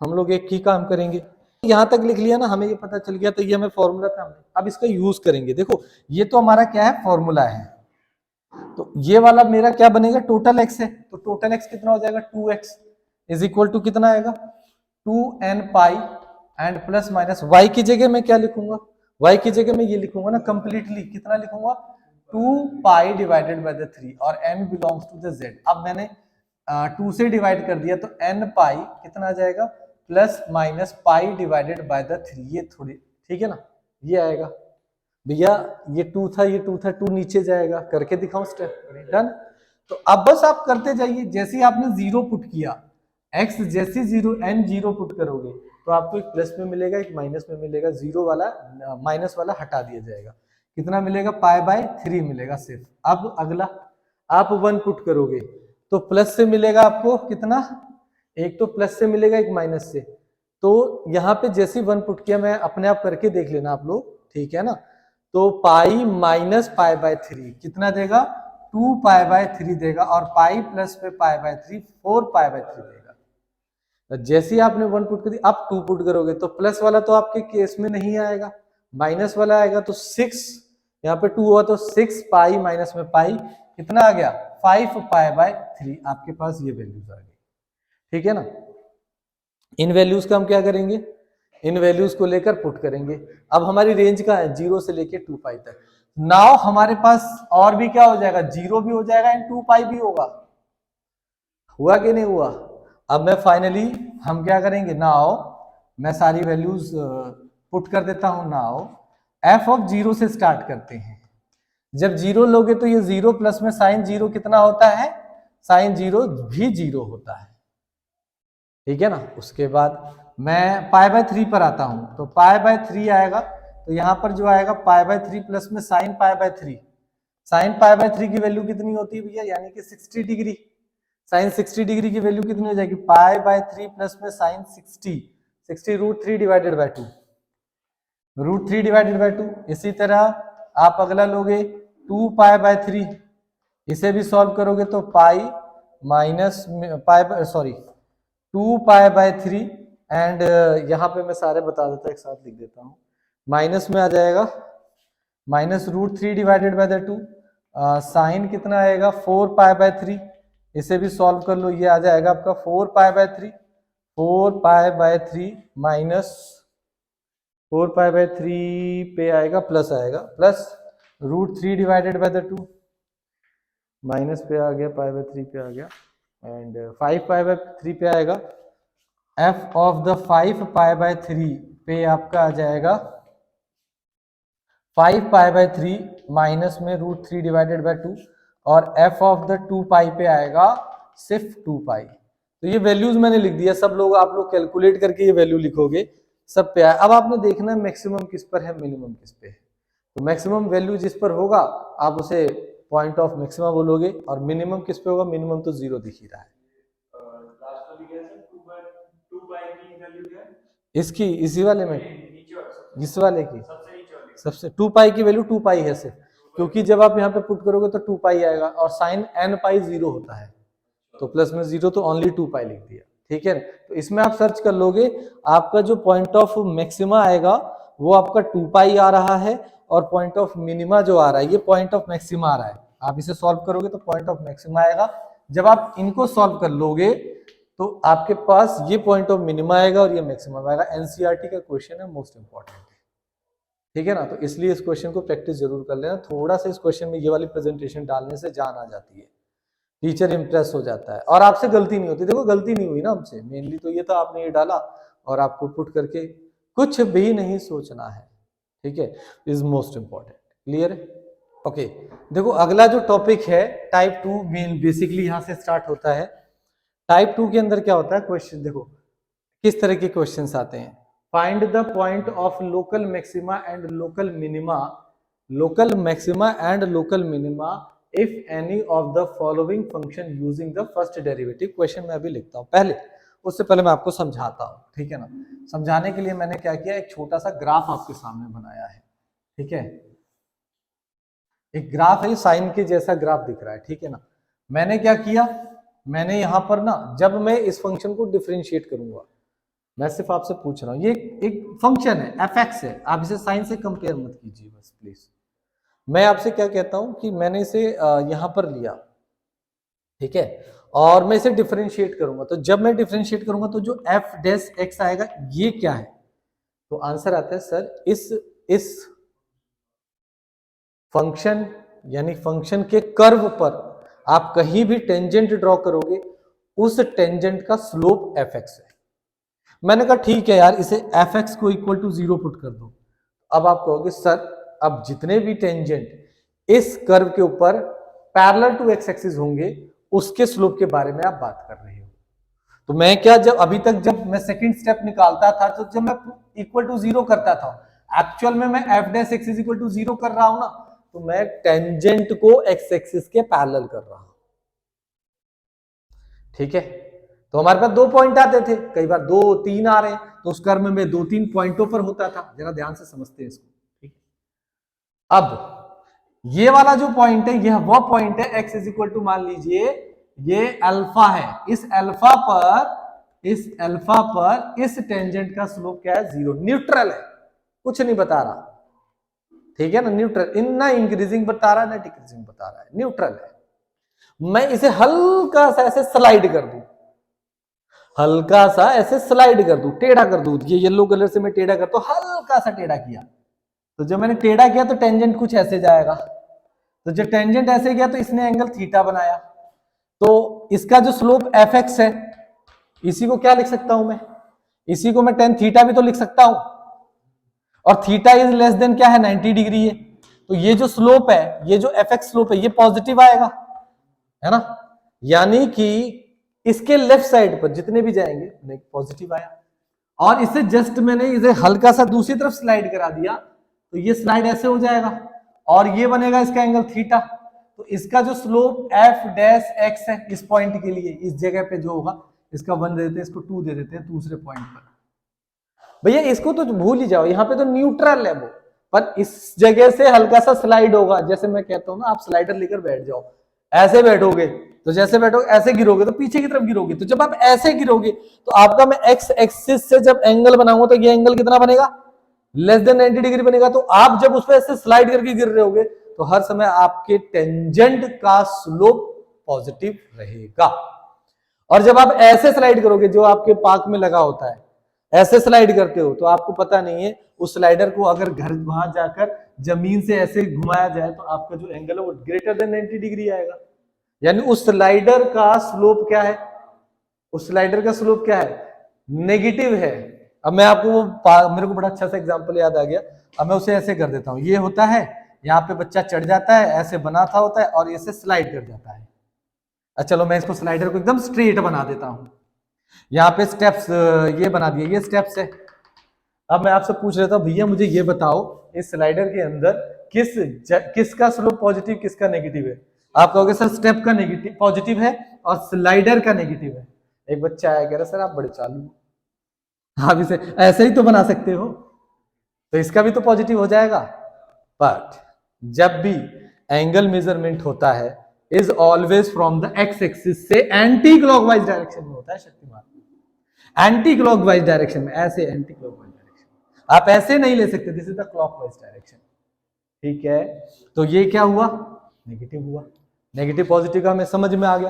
हम लोग एक ही काम करेंगे, यहां तक लिख लिया ना, हमें ये पता चल गया, तो ये हमें फॉर्मूला था, अब इसका यूज करेंगे। देखो ये तो हमारा क्या है, फॉर्मूला है, तो ये वाला मेरा क्या बनेगा, टोटल एक्स है, तो टोटल एक्स कितना हो जाएगा, 2x इज इक्वल टू कितना आएगा, 2n pi and plus minus y की जगह मैं क्या लिखूंगा, y की जगह मैं ये लिखूंगा ना कंप्लीटली, कितना लिखूंगा, 2 पाई डिवाइडेड बाय द 3 और n belongs to the z। अब मैंने 2 से डिवाइड कर दिया तो n पाई कितना आ जाएगा, plus minus pi divided by the 3, ये थोड़ी ठीक है ना, ये आएगा भैया, ये 2 था, ये 2 था, 2 नीचे जाएगा, करके दिखाऊं स्टेप, डन। तो अब बस आप करते जाइए, जैसे आपने 0 पुट किया, x जैसे 0 n 0 पुट करोगे तो आपको एक प्लस में मिलेगा, एक माइनस में मिलेगा, 0 वाला माइनस वाला हटा दिया जाएगा, कितना मिलेगा, π/3 मिलेगा सिर्फ। अब अगला आप 1 पुट करोगे तो प्लस से मिलेगा आपको कितना, एक तो प्लस से मिलेगा, एक माइनस से। तो यहाँ पे जैसे 1 पुट किया, मैं अपने आप करके देख लेना आप लोग, ठीक है ना। तो पाई माइनस π/3 कितना देगा, 2π/3 देगा, और पाई प्लस पे π/3 4π/3 देगा। जैसे ही आपने 1 पुट कर दी, आप 2 पुट करोगे तो प्लस वाला तो आपके केस में नहीं आएगा, माइनस वाला आएगा, तो 6 यहाँ पे 2 हुआ तो 6 पाई माइनस में पाई कितना आ गया, 5π/3, आपके पास ये वैल्यूज आ गई, ठीक है ना। इन वैल्यूज का हम क्या करेंगे, इन वैल्यूज को लेकर पुट करेंगे। अब हमारी रेंज का है 0 से लेके 2 पाई तक। नाउ हमारे पास और भी क्या हो जाएगा, 0 भी हो जाएगा एंड 2 पाई भी होगा, हुआ कि नहीं हुआ। अब मैं फाइनली हम क्या करेंगे, नाउ मैं सारी वैल्यूज पुट कर देता हूं। नाउ f ऑफ 0 से स्टार्ट करते हैं, जब 0 लोगे तो ये 0 प्लस में साइन 0 कितना होता है, साइन 0 भी 0 होता है, ठीक है ना। उसके बाद मैं π/3 पर आता हूं, तो π/3 आएगा, तो यहां पर जो आएगा π/3 प्लस में साइन π/3, साइन π/3 की वैल्यू कितनी होती है भैया, यानी कि 60 डिग्री, साइन 60 डिग्री की वैल्यू कितनी हो जाएगी, π/3 प्लस में sine 60, 60 √3 divided by 2, √3 divided by 2। इसी तरह आप अगला लोगे 2π/3, इसे भी सॉल्व करोगे तो pi minus pi, sorry 2π/3 and यहाँ पे मैं सारे बता देता, एक साथ लिख देता हूँ, माइनस में आ जाएगा minus √3 divided by the 2, sine कितना आएगा 4π/3, इसे भी सॉल्व कर लो, ये आ जाएगा आपका 4π/3, 4π/3 माइनस 4π/3 पे आएगा, प्लस आएगा, plus √3 divided by the 2, minus पे आ गया, π/3 पे आ गया, एंड 5π/3 पे आएगा। f ऑफ द 5π/3 पे आपका आ जाएगा 5π/3 माइनस में √3 डिवाइडेड बाय 2, और f ऑफ द 2 पाई पे आएगा सिर्फ 2 पाई। तो ये वैल्यूज मैंने लिख दिया, सब लोग आप लोग कैलकुलेट करके ये वैल्यू लिखोगे, सब पे आए। अब आपने देखना है मैक्सिमम किस पर है, मिनिमम किस पे है। तो मैक्सिमम वैल्यू जिस पर होगा आप उसे पॉइंट ऑफ मैक्सिमम बोलोगे, और मिनिमम किस पे होगा, मिनिमम तो 0 दिख ही रहा है। इसकी इसी वाले में, इस वाले की सबसे 2 पाई की वैल्यू 2 पाई है सिर्फ, क्योंकि जब आप यहाँ पे पुट करोगे तो 2 पाई आएगा और साइन n पाई 0 होता है, तो प्लस में 0 तो ओनली 2 पाई लिख दिया, ठीक है। तो इसमें आप सर्च कर लोगे, आपका जो पॉइंट ऑफ मैक्सिमा आएगा वो आपका 2 पाई आ रहा है, और पॉइंट ऑफ मिनिमा जो आ रहा है ये पॉइंट ऑफ मैक्सिमा आ रहा है। आप इसे सॉल्व करोगे तो पॉइंट ऑफ मैक्सिमा आएगा। जब आप इनको सॉल्व कर लोगे तो आपके पास ये पॉइंट ऑफ मिनिमा आएगा और ये मैक्सिमम आएगा। एनसीईआरटी का क्वेश्चन है, मोस्ट इंपॉर्टेंट, ठीक है ना। तो इसलिए इस क्वेश्चन को प्रैक्टिस जरूर कर लेना। थोड़ा सा इस क्वेश्चन में ये वाली प्रेजेंटेशन डालने से जान आ जाती है, टीचर इंप्रेस हो जाता है और आपसे गलती नहीं होती। देखो गलती नहीं हुई ना हमसे, मेनली तो ये था आपने ये डाला और आपको पुट करके कुछ भी नहीं सोचना है, ठीक है। इज मोस्ट इंपॉर्टेंट, क्लियर है। ओके, देखो अगला जो टॉपिक है टाइप 2 मेन बेसिकली यहां से स्टार्ट होता है। टाइप 2 के अंदर क्या होता है क्वेश्चन, देखो किस तरह के क्वेश्चंस आते हैं। Find the point of local maxima and local minima, local maxima and local minima if any of the following function using the first derivative. Question मैं अभी लिखता हूं, पहले उससे पहले मैं आपको समझाता हूं, ठीक है ना। समझाने के लिए मैंने क्या किया, एक छोटा सा ग्राफ आपके सामने बनाया है, ठीक है। एक ग्राफ है, साइन के जैसा ग्राफ दिख रहा है, ठीक है ना। मैंने क्या किया, मैंने यहां पर ना, जब मैं इस फंक्शन को डिफरेंशिएट करूंगा, मैं सिर्फ आपसे पूछ रहा हूं, ये एक फंक्शन है एफ है, आप इसे साइन से कंपेयर मत कीजिए बस प्लीज। मैं आपसे क्या कहता हूं कि मैंने इसे यहां पर लिया, ठीक है, और मैं इसे डिफरेंशिएट करूंगा। तो जब मैं डिफरेंशिएट करूंगा तो जो एफ डैश एक्स आएगा ये क्या है, तो आंसर आता है सर इस फंक्शन यानी फंक्शन के कर्व पर आप कहीं भी टेंजेंट ड्रॉ करोगे उस टेंजेंट का स्लोप एफ एक्स है। मैंने कहा ठीक है यार, इसे एफ एक्स को इक्वल टू 0 पुट कर दो। अब आप कहोगे सर अब जितने भी टेंजेंट इस कर्व के ऊपर पैरेलल टू एक्स एक्सिस होंगे उसके स्लोप के बारे में आप बात कर रहे हो। तो मैं क्या, जब अभी तक जब मैं सेकंड स्टेप निकालता था तो जब मैं इक्वल टू 0 करता था, एक्चुअल में मैं F dash x is equal to 0 कर रहा हूं ना, तो मैं टेंजेंट को एक्स एक्सिस के पैरेलल कर रहा हूं, ठीक है। तो हमारे पास 2 पॉइंट आते थे, कई बार 2 3 आ रहे हैं, तो उस कर्व में 2-3 पॉइंटों पर होता था। जरा ध्यान से समझते हैं इसको, ठीक है। अब ये वाला जो पॉइंट है यह वह पॉइंट है एक्स इज इक्वल टू, मान लीजिए ये अल्फा है, इस अल्फा पर इस टेंजेंट का स्लोप क्या है, 0, न्यूट्रल है, कुछ नहीं बता रहा, ठीक है ना, न्यूट्रल, इन ना इंक्रीजिंग बता रहा है ना डिक्रीजिंग बता रहा है, न्यूट्रल है। मैं इसे हल्का सा ऐसे स्लाइड कर दूं, हल्का सा ऐसे स्लाइड कर दूं, टेढ़ा कर दूं, ये येलो कलर से मैं टेढ़ा करता हूं, हल्का सा टेढ़ा किया, तो जब मैंने टेढ़ा किया तो टेंजेंट कुछ ऐसे जाएगा, तो जब टेंजेंट ऐसे गया तो इसने एंगल थीटा बनाया, तो इसका जो स्लोप एफ एक्स है, इसी को क्या लिख सकता हूं मैं, इसी को मैं टेन थीटा भी तो लिख सकता हूं, और थीटा इज लेस देन क्या है, 90 डिग्री है। तो ये जो स्लोप है, ये जो एफ एक्स स्लोप है, ये पॉजिटिव आएगा, है ना, यानी कि इसके लेफ्ट साइड पर जितने भी जाएंगे पॉजिटिव आया। और इसे जस्ट मैंने इसे हल्का सा दूसरी तरफ स्लाइड करा दिया, तो ये स्लाइड ऐसे हो जाएगा और ये बनेगा इसका एंगल थीटा। तो इसका जो स्लोप एफ डैश एक्स है इस पॉइंट के लिए, इस जगह पे जो होगा, इसका 1 दे देते हैं, इसको 2 दे देते हैं दूसरे पॉइंट पर। भैया इसको तो भूल ही जाओ, यहाँ पे तो न्यूट्रल है वो, पर इस जगह से हल्का सा स्लाइड होगा। जैसे मैं कहता हूं ना, आप स्लाइडर लेकर बैठ जाओ, ऐसे बैठोगे तो जैसे बैठोगे ऐसे गिरोगे तो पीछे की तरफ गिरोगे, तो जब आप ऐसे गिरोगे तो आपका मैं एक्स एक्सिस से जब एंगल बनाऊंगा तो ये एंगल कितना बनेगा, लेस देन 90 डिग्री बनेगा। तो आप जब उस पर ऐसे स्लाइड करके गिर रहे होगे तो हर समय आपके टेंजेंट का स्लोप पॉजिटिव रहेगा। और जब आप ऐसे स्लाइड करोगे, जो आपके पार्क में लगा होता है, ऐसे स्लाइड करते हो, तो आपको पता नहीं है उस स्लाइडर को अगर घर वहां जाकर जमीन से ऐसे घुमाया जाए तो आपका जो एंगल है वो ग्रेटर देन 90 डिग्री आएगा। यानी उस स्लाइडर का स्लोप क्या है, उस स्लाइडर का स्लोप क्या है, नेगेटिव है। अब मैं आपको मेरे को बड़ा अच्छा सा एग्जांपल याद आ गया, अब मैं उसे ऐसे कर देता हूं। ये होता है, यहाँ पे बच्चा चढ़ जाता है, ऐसे बना था होता है और ऐसे स्लाइड कर जाता है। अच्छा चलो मैं इसको स्लाइडर को एकदम स्ट्रेट बना देता हूं, यहाँ पे स्टेप्स ये बना दिए, ये स्टेप्स है। अब मैं आपसे पूछ रहा था, भैया मुझे ये बताओ इस स्लाइडर के अंदर किसका स्लोप पॉजिटिव किसका नेगेटिव है। आप कहोगे सर स्टेप का नेगेटिव पॉजिटिव है और स्लाइडर का नेगेटिव है। एक बच्चा आया कह रहा सर आप बड़े चालू हो, आप इसे ऐसे ही तो बना सकते हो, तो इसका भी तो पॉजिटिव हो जाएगा। बट जब भी एंगल मेजरमेंट होता है is always from the x axis से एंटी क्लॉकवाइज डायरेक्शन में होता है शक्तिमान, एंटी क्लॉकवाइज डायरेक्शन में, ऐसे एंटी क्लॉकवाइज डायरेक्शन, आप ऐसे नहीं ले सकते, this is the clockwise direction. ठीक है, तो ये क्या हुआ, नेगेटिव हुआ, नेगेटिव पॉजिटिव का हमें समझ में आ गया।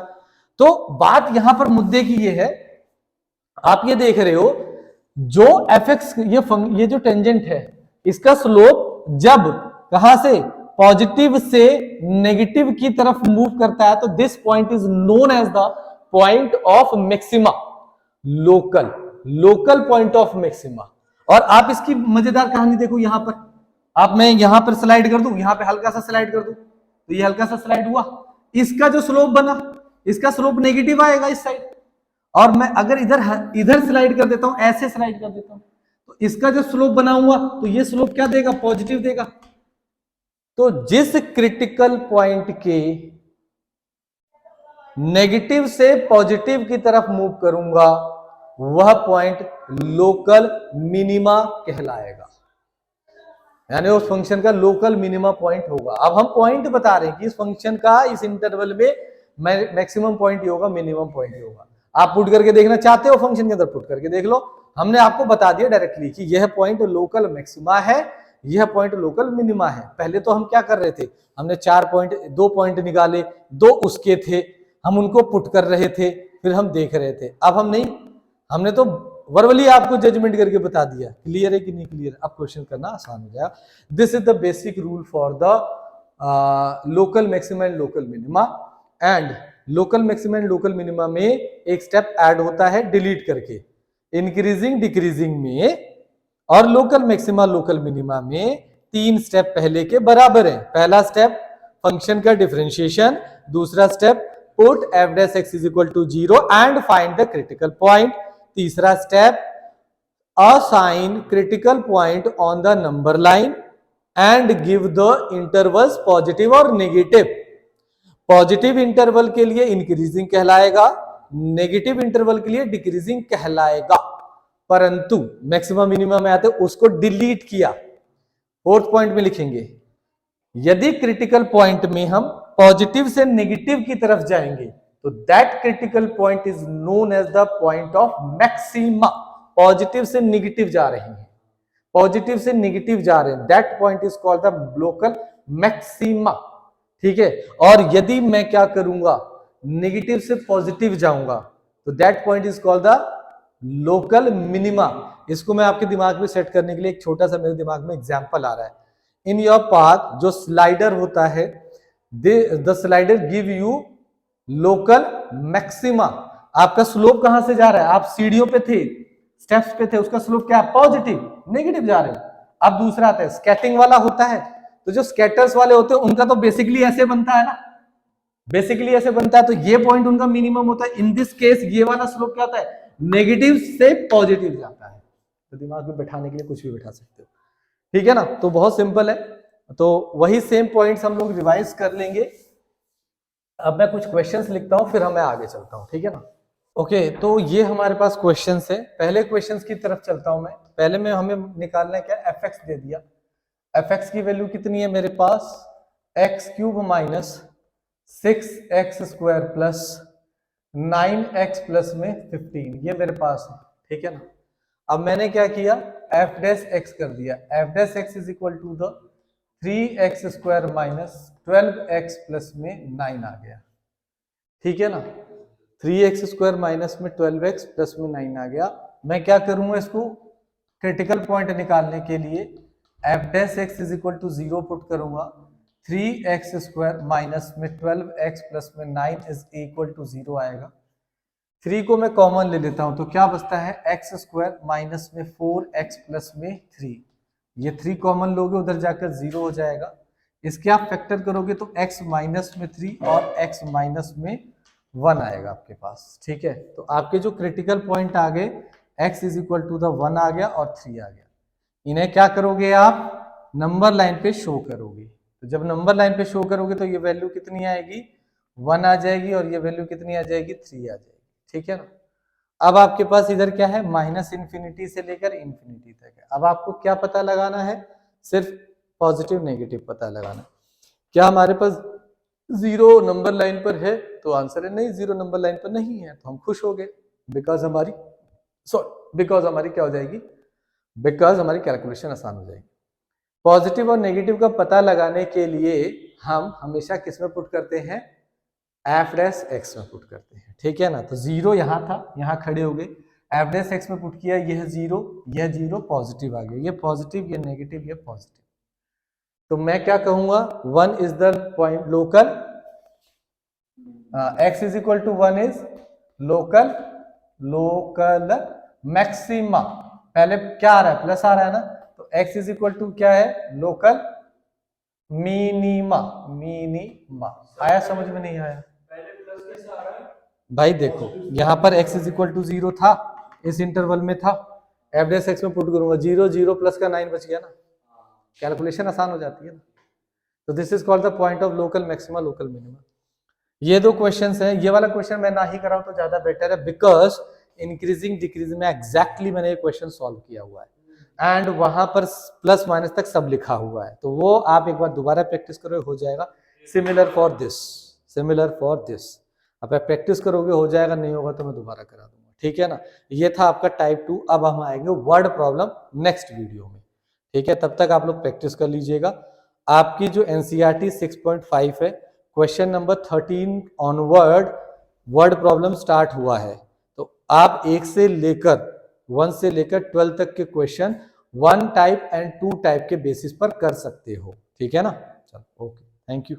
तो बात यहां पर मुद्दे की ये है, आप ये देख रहे हो जो एफ एक्स ये जो टेंजेंट है इसका स्लोप जब कहां से पॉजिटिव से नेगेटिव की तरफ मूव करता है तो this point is known as the point of maxima, local point of maxima. और आप इसकी मजेदार कहानी देखो, यहां पर आप, मैं यहां पर स्लाइड कर दूं, यहां पे हल्का सा स्लाइड कर दूं तो ये हल्का सा स्लाइड हुआ, इसका जो स्लोप बना इसका स्लोप नेगेटिव आएगा इस साइड, और मैं अगर इधर स्लाइड कर देता हूं, ऐसे स्लाइड कर देता हूं तो इसका जो स्लोप बना हुआ तो ये स्लोप क्या देगा, पॉजिटिव देगा। तो जिस क्रिटिकल पॉइंट के नेगेटिव से पॉजिटिव की तरफ मूव करूंगा वह पॉइंट लोकल मिनिमा कहलाएगा, यानी उस फंक्शन का लोकल मिनिमा पॉइंट होगा। अब हम पॉइंट बता रहे हैं कि इस फंक्शन का इस इंटरवल में मैक्सिमम पॉइंट ही होगा, मिनिमम पॉइंट ही होगा। आप पुट करके देखना चाहते हो फंक्शन के अंदर, पुट करके देख लो, हमने आपको बता दिया डायरेक्टली कि यह पॉइंट लोकल मैक्सिमा है, यह पॉइंट लोकल मिनिमा है। पहले तो हम क्या कर रहे थे, हमने 2 पॉइंट निकाले, 2 उसके थे, हम उनको पुट कर रहे थे, फिर हम देख रहे थे। अब हम नहीं, हमने तो वर्बली आपको जजमेंट करके बता दिया क्लियर है कि नहीं क्लियर, अब क्वेश्चन करना आसान हो जाएगा। This is the basic rule for the local maxima and local minima. And local maxima and local minima में एक स्टेप ऐड होता है डिलीट करके, इंक्रीजिंग डिक्रीजिंग में, और लोकल मैक्सिमा लोकल मिनिमा में 3 स्टेप पहले के बराबर है। पहला स्टेप फंक्शन का डिफरेंशिएशन, दूसरा step put F dash x is equal to 0 and find the critical point, तीसरा step assign critical point on the number line and give the intervals positive और नेगेटिव। पॉजिटिव इंटरवल के लिए increasing कहलाएगा, negative interval के लिए decreasing कहलाएगा, परंतु maximum minimum में आते उसको डिलीट किया। 4th पॉइंट में लिखेंगे यदि क्रिटिकल पॉइंट में हम पॉजिटिव से नेगेटिव की तरफ जाएंगे तो that critical point is known as the point of maxima. Positive से नेगेटिव जा रहे हैं, पॉजिटिव से नेगेटिव जा रहे हैं, that point is called the local maxima. ठीक है, और यदि मैं क्या करूंगा, नेगेटिव से पॉजिटिव जाऊंगा तो that point is called the local minima. इसको मैं आपके दिमाग में सेट करने के लिए एक छोटा सा मेरे दिमाग में एग्जांपल आ रहा है। इन योर पाथ जो स्लाइडर होता है, the slider give you local maxima. आपका स्लोप कहां से जा रहा है, आप सीढ़ियों पे थे, स्टेप्स पे थे, उसका स्लोप क्या है, पॉजिटिव, नेगेटिव जा रहे हैं। अब दूसरा आता है स्कैटिंग वाला होता है, तो जो स्कैटर्स वाले होते हैं उनका तो बेसिकली ऐसे बनता है ना, बेसिकली ऐसे बनता है, तो ये पॉइंट उनका मिनिमम होता है। इन दिस केस ये वाला स्लोप क्या होता है, नेगेटिव से पॉजिटिव जाता है। तो दिमाग में बैठाने के लिए कुछ भी बैठा सकते हो, ठीक है ना। तो बहुत सिंपल है, तो वही सेम पॉइंट्स हम लोग रिवाइज कर लेंगे। अब मैं कुछ क्वेश्चंस लिखता हूं, फिर मैं आगे चलता हूं, ठीक है ना। ओके, तो ये हमारे पास क्वेश्चंस है। पहले क्वेश्चंस की तरफ चलता हूं मैं। पहले में हमें निकालना है क्या, एफ एक्स दे दिया, एफ एक्स की वैल्यू कितनी है मेरे पास, X cube minus 6x square plus 9x plus में 15, ये मेरे पास है, ठीक है ना। अब मैंने क्या किया, एफ डैश एक्स कर दिया, F dash x is equal to the 3x square minus 12x plus में 9 आ गया, ठीक है ना। 3x स्क्वायर माइनस में 12x प्लस में 9 आ गया। मैं क्या करूंगा, इसको क्रिटिकल पॉइंट निकालने के लिए F dash x is equal to 0 put करूंगा, 3x स्क्वायर माइनस में 12x प्लस में 9 इज इक्वल टू 0 आएगा। 3 को मैं कॉमन ले लेता हूं तो क्या बचता है, x स्क्वायर माइनस में 4x प्लस में 3, ये 3 कॉमन लोगे उधर जाकर 0 हो जाएगा। इसके आप फैक्टर करोगे तो x माइनस में 3 और x माइनस में 1 आएगा आपके पास, ठीक है। तो आपके जो क्रिटिकल पॉइंट आ गए, x is equal to the 1 आ गया और 3 आ गया। इन्हें क्या करोगे, आप नंबर लाइन पे शो करोगे। तो जब नंबर लाइन पे शो करोगे तो ये वैल्यू कितनी आएगी, 1 आ जाएगी, और ये वैल्यू कितनी आ जाएगी, 3 आ जाएगी, ठीक है ना। अब आपके पास इधर क्या है, माइनस इन्फिनिटी से लेकर इन्फिनिटी तक है। अब आपको क्या पता लगाना है, सिर्फ पॉजिटिव नेगेटिव पता लगाना है। क्या हमारे पास 0 नंबर लाइन पर है? तो आंसर है नहीं, 0 नंबर लाइन पर नहीं है, तो हम खुश हो गए, बिकॉज हमारी क्या हो जाएगी, बिकॉज हमारी कैलकुलेशन आसान हो जाएगी। पॉजिटिव और नेगेटिव का पता लगाने के लिए हम हमेशा किस में पुट करते हैं, एफ डैश एक्स में पुट करते हैं, ठीक है ना। तो 0 यहाँ था, यहाँ खड़े हो गए, एफ डैश एक्स में पुट किया, यह 0 पॉजिटिव आ गया, ये पॉजिटिव, ये नेगेटिव, ये पॉजिटिव। तो मैं क्या कहूंगा, 1 is the point local, x is equal to 1 is local maxima. पहले क्या आ रहा है, प्लस आ रहा है ना, तो x इज इक्वल टू क्या है, लोकल मिनिमा। आया समझ में? नहीं आया भाई? देखो यहां पर x इज इक्वल टू 0 था, इस इंटरवल में था, एफ डैश एक्स में पुट करूंगा, 0 प्लस का 9 बच गया ना, कैलकुलेशन आसान हो जाती है ना। तो this is called the point of local maxima, local minima. ये दो क्वेश्चंस हैं, ये वाला क्वेश्चन मैं ना ही कराऊं तो ज्यादा बेटर है, बिकॉज इंक्रीजिंग डिक्रीजिंग में एग्जैक्टली मैंने ये क्वेश्चन सॉल्व किया हुआ है, एंड वहां पर प्लस माइनस तक सब लिखा हुआ है, तो वो आप एक बार दोबारा प्रैक्टिस करो, हो जाएगा। सिमिलर फॉर दिस अब आप प्रैक्टिस करोगे हो जाएगा, नहीं होगा तो मैं दोबारा करा दूंगा, ठीक है ना। ये था आपका टाइप 2। अब हम आएंगे वर्ड प्रॉब्लम नेक्स्ट वीडियो में, ठीक है। तब तक आप लोग प्रैक्टिस कर लीजिएगा। आपकी जो एनसीईआरटी 6.5 है, question number 13 onward word problem start हुआ है, तो आप 1 से लेकर 12 तक के क्वेश्चन 1 टाइप एंड 2 टाइप के बेसिस पर कर सकते हो, ठीक है ना। चलो ओके, थैंक यू।